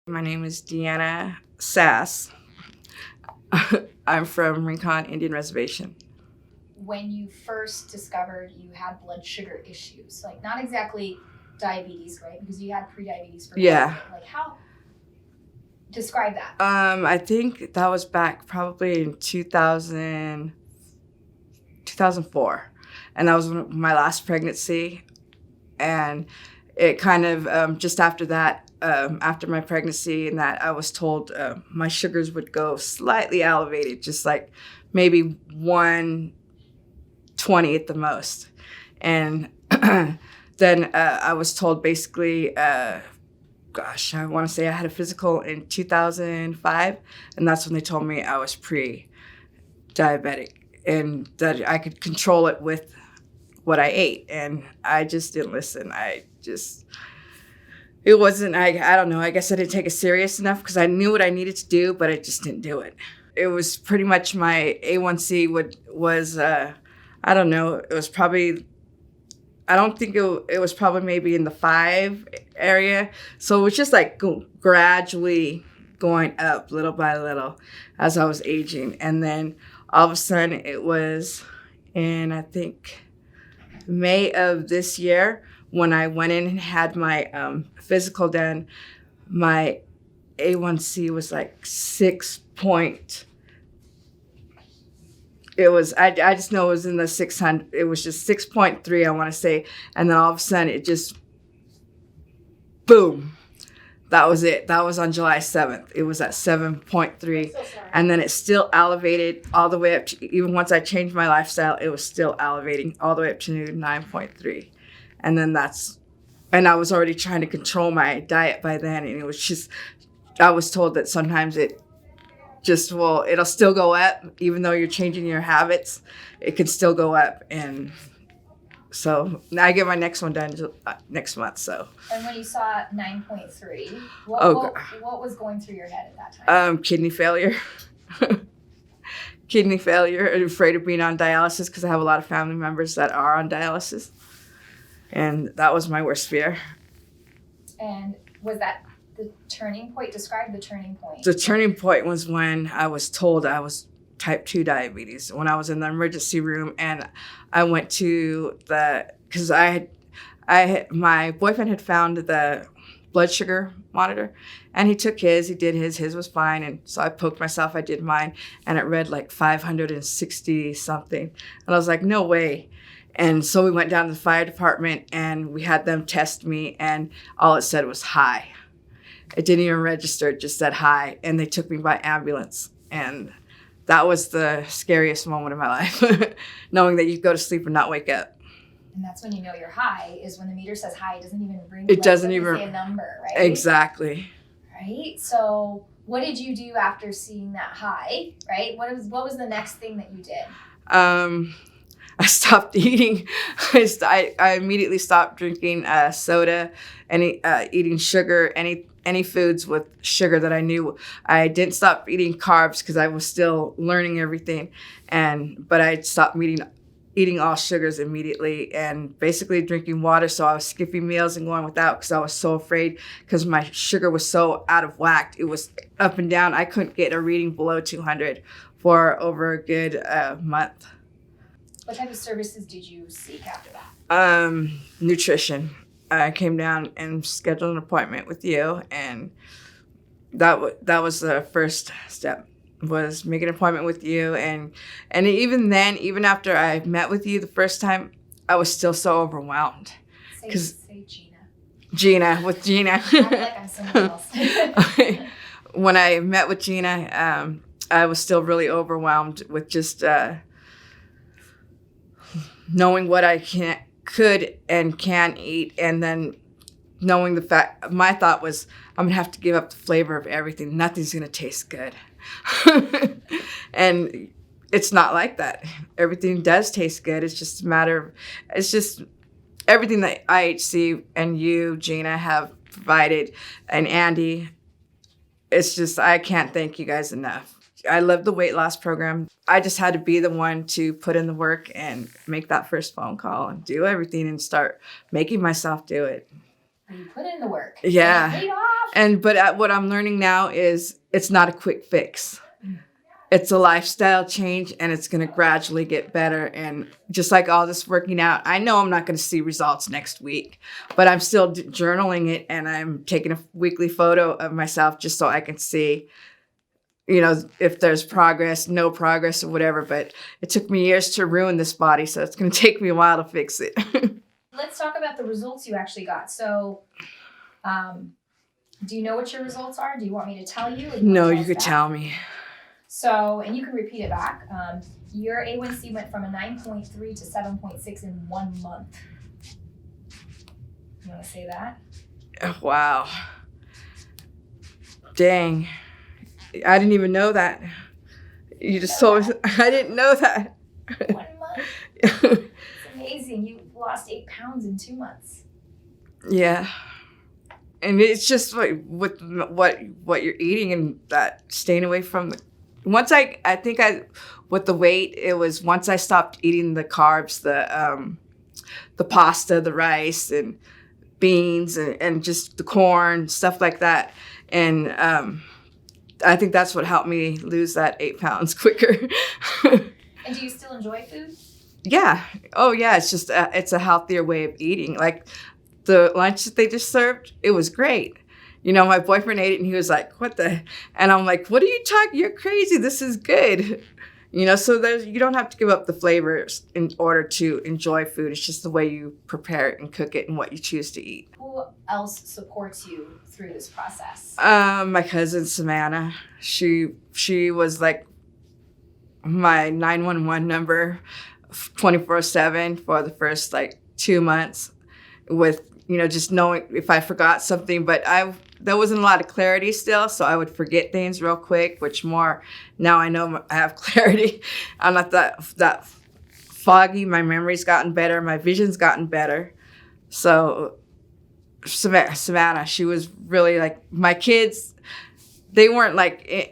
My name is Deanna Sass. I'm from Rincon Indian Reservation. When you first discovered you had blood sugar issues, like not exactly diabetes, right? Because you had pre-diabetes for like how describe that? I think that was back probably in 2004, and that was my last pregnancy, and it kind of just after that, after my pregnancy, and that I was told my sugars would go slightly elevated, just like maybe 120 at the most, and then I was told basically. I want to say I had a physical in 2005, and that's when they told me I was pre-diabetic and that I could control it with what I ate, and I just didn't listen. It wasn't, I don't know, I guess I didn't take it serious enough because I knew what I needed to do, but I just didn't do it. It was pretty much my A1C was I don't know, it was probably, I don't think it was probably maybe in the 5 area. So it was just like gradually going up little by little as I was aging. And then all of a sudden it was in, I think, May of this year when I went in and had my physical done, my A1C was like 6 point. It was, I just know it was in the 600, it was just 6.3, I want to say. And then all of a sudden it just, boom. That was it. That was on July 7th. It was at 7.3. And then it still elevated all the way up to, even once I changed my lifestyle, it was still elevating all the way up to 9.3. And then and I was already trying to control my diet by then. And it was just, I was told that sometimes it'll still go up, even though you're changing your habits, it can still go up. And so now I get my next one done next month. So. And when you saw 9.3, what was going through your head at that time? Kidney failure. Kidney failure. I'm afraid of being on dialysis because I have a lot of family members that are on dialysis. And that was my worst fear. And was that the turning point? Describe the turning point. The turning point was when I was told I was type 2 diabetes, when I was in the emergency room, and I went to because my boyfriend had found the blood sugar monitor, and he took he did his was fine, and so I poked myself, I did mine, and it read like 560 something, and I was like, no way. And so we went down to the fire department, and we had them test me, and all it said was high. It didn't even register, it just said high, and they took me by ambulance, and that was the scariest moment of my life, knowing that you go to sleep and not wake up. And that's when you know you're high, is when the meter says high, it doesn't even ring. It doesn't even say a number, right? Exactly. Right. So what did you do after seeing that high, right? What was the next thing that you did? I stopped eating. I immediately stopped drinking soda, eating sugar, any foods with sugar that I knew. I didn't stop eating carbs because I was still learning everything, but I stopped eating all sugars immediately, and basically drinking water. So I was skipping meals and going without because I was so afraid, because my sugar was so out of whack. It was up and down. I couldn't get a reading below 200 for over a good month. What type of services did you seek after that? Nutrition. I came down and scheduled an appointment with you, and that was the first step, was make an appointment with you. And even then, even after I met with you the first time, I was still so overwhelmed. Say Gina. Gina, with Gina. I feel like I'm someone else. When I met with Gina, I was still really overwhelmed with just knowing what I could and can eat, and then knowing the fact, my thought was, I'm gonna have to give up the flavor of everything. Nothing's gonna taste good. And it's not like that. Everything does taste good. It's just a matter of, it's just everything that IHC and you, Gina, have provided, and Andy. It's just, I can't thank you guys enough. I love the weight loss program. I just had to be the one to put in the work and make that first phone call and do everything and start making myself do it. You put in the work. Yeah. And it paid off. But what I'm learning now is it's not a quick fix. It's a lifestyle change, and it's going to gradually get better. And just like all this working out, I know I'm not going to see results next week, but I'm still journaling it, and I'm taking a weekly photo of myself just so I can see, if there's progress, no progress, or whatever. But it took me years to ruin this body, so it's going to take me a while to fix it. Let's talk about the results you actually got. So, do you know what your results are? Do you want me to tell you? No, you could tell me. So, and you can repeat it back. Your A1C went from a 9.3 to 7.6 in 1 month. You want to say that? Wow. Dang. I didn't even know that. You just told me. I didn't know that. 1 month. It's amazing. You lost 8 pounds in 2 months. Yeah. And it's just like with what you're eating and that staying away from with the weight, it was once I stopped eating the carbs, the pasta, the rice and beans and just the corn, stuff like that. And I think that's what helped me lose that 8 pounds quicker. And do you still enjoy food? Yeah. Oh yeah. It's just, it's a healthier way of eating. Like the lunch that they just served, it was great. My boyfriend ate it and he was like, what the? And I'm like, what are you talking? You're crazy. This is good. So you don't have to give up the flavors in order to enjoy food. It's just the way you prepare it and cook it and what you choose to eat. Who else supports you through this process? My cousin, Savannah. She was like my 911 number 24/7 for the first 2 months with, just knowing if I forgot something, but there wasn't a lot of clarity still, so I would forget things real quick, which more now I know I have clarity. I'm not that foggy. My memory's gotten better. My vision's gotten better. So Savannah, she was really my kids. They weren't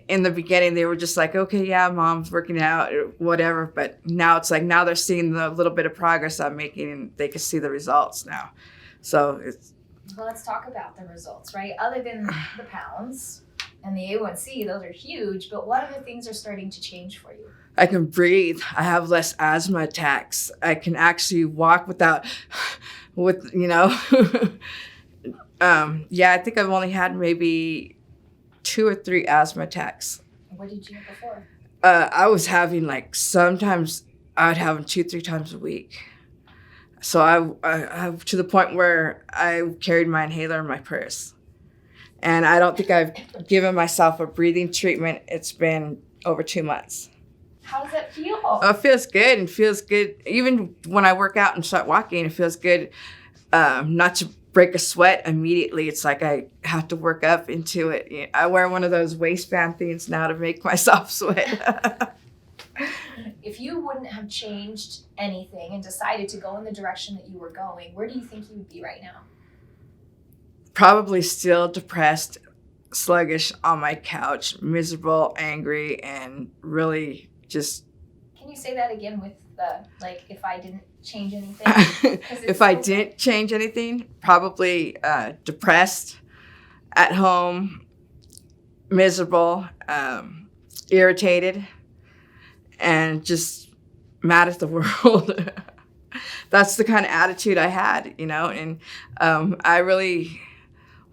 in the beginning, they were just okay, yeah, mom's working out or whatever. But now it's now they're seeing the little bit of progress I'm making and they can see the results now. So well, let's talk about the results, right? Other than the pounds and the A1C, those are huge, but what other things are starting to change for you? I can breathe. I have less asthma attacks. I can actually walk without, yeah, I think I've only had maybe 2 or 3 asthma attacks. What did you have before? I was having sometimes I would have them 2-3 times a week. So I to the point where I carried my inhaler in my purse. And I don't think I've given myself a breathing treatment. It's been over 2 months. How does that feel? It feels good and feels good. Even when I work out and start walking, it feels good not to break a sweat immediately. It's like I have to work up into it. I wear one of those waistband things now to make myself sweat. If you wouldn't have changed anything and decided to go in the direction that you were going, where do you think you would be right now? Probably still depressed, sluggish on my couch, miserable, angry, and really just... Can you say that again with the, if I didn't change anything? If I didn't change anything, probably depressed, at home, miserable, irritated, and just mad at the world. That's the kind of attitude I had, and I really...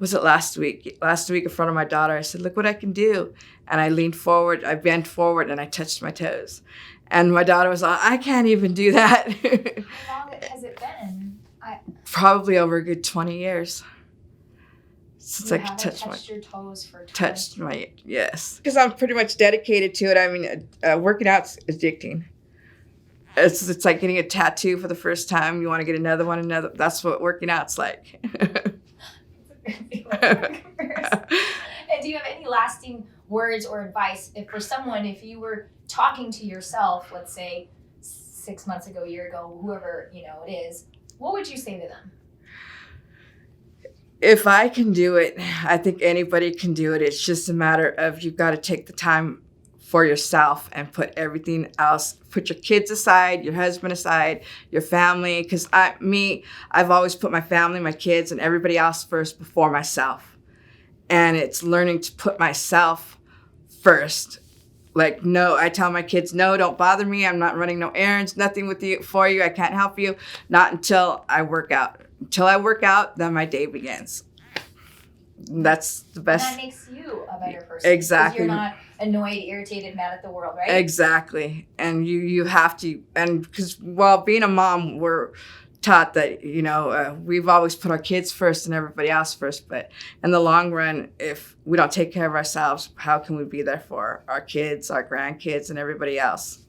Was it last week? Last week in front of my daughter, I said, look what I can do. And I leaned forward, I bent forward, and I touched my toes. And my daughter was like, I can't even do that. How long has it been? Probably over a good 20 years. Since I could touch your toes for 20 touched my, yes. Because I'm pretty much dedicated to it. I mean, working out's addicting. It's like getting a tattoo for the first time. You want to get another one, that's what working out's like. And do you have any lasting words or advice if you were talking to yourself, let's say 6 months ago, a year ago, whoever it is, what would you say to them? If I can do it, I think anybody can do it. It's just a matter of you've got to take the time for yourself and put everything else, put your kids aside, your husband aside, your family. Because I've always put my family, my kids, and everybody else first before myself. And it's learning to put myself first. Like, no, I tell my kids, no, don't bother me. I'm not running no errands, nothing with you for you. I can't help you. Not until I work out. Until I work out, then my day begins. That's the best. And that makes you a better person. Exactly. Because you're not annoyed, irritated, mad at the world, right? Exactly. And you have to, and because, well, being a mom, we're taught that, we've always put our kids first and everybody else first. But in the long run, if we don't take care of ourselves, how can we be there for our kids, our grandkids, and everybody else?